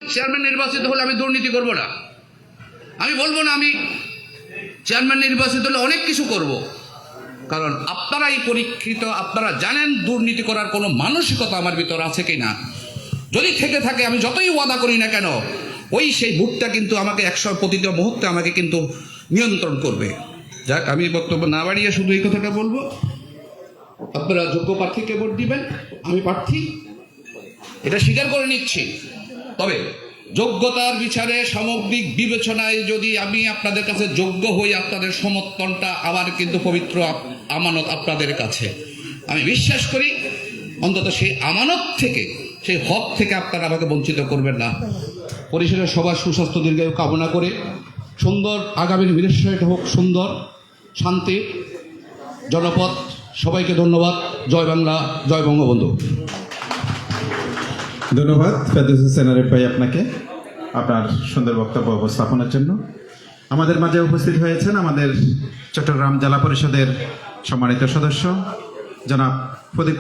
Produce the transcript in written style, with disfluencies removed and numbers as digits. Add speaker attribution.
Speaker 1: Chairman নির্বাচিত হলে আমি দুর্নীতি করব না, আমি বলবো না আমি চেয়ারম্যান নির্বাচিত হলে অনেক কিছু করব, কারণ আপনারাই পরীক্ষিত, আপনারা জানেন দুর্নীতি করার কোনো মানসিকতা আমার ভিতর আছে কিনা। যদি থেকে থাকে আমি যতই ওয়াদা করি না কেন, সেই ভোটটা কিন্তু আমাকে প্রতিটা মুহূর্তে আমাকে কিন্তু নিয়ন্ত্রণ করবে। যাক, আমি বক্তব্য না বাড়িয়ে শুধু এই কথাটা বলবো, আপনারা যোগ্য প্রার্থীকে ভোট দিবেন। আমি প্রার্থী, এটা স্বীকার করে নিচ্ছি। তবে যোগ্যতার বিচারে সামগ্রিক বিবেচনায় যদি আমি আপনাদের কাছে যোগ্য হই, আপনাদের সমর্থনটা আমার কিন্তু পবিত্র আমানত আপনাদের কাছে। আমি বিশ্বাস করি অন্তত সেই আমানত থেকে, সেই হক থেকে আপনারা আমাকে বঞ্চিত করবেন না। পরিশেষে সবার সুস্বাস্থ্য দীর্ঘায়ু কামনা করে সুন্দর আগামীর মিরেশ্বরটা হোক সুন্দর, শান্তি জনপদ। সবাইকে ধন্যবাদ। জয় বাংলা, জয় বঙ্গবন্ধু।
Speaker 2: ধন্যবাদ ফেরদৌস হোসেন আরিফ ভাই আপনাকে আপনার সুন্দর বক্তব্য উপস্থাপনের জন্য। আমাদের মাঝে উপস্থিত হয়েছেন আমাদের চট্টগ্রাম জেলা পরিষদের সম্মানিত সদস্য জনাব প্রদীপ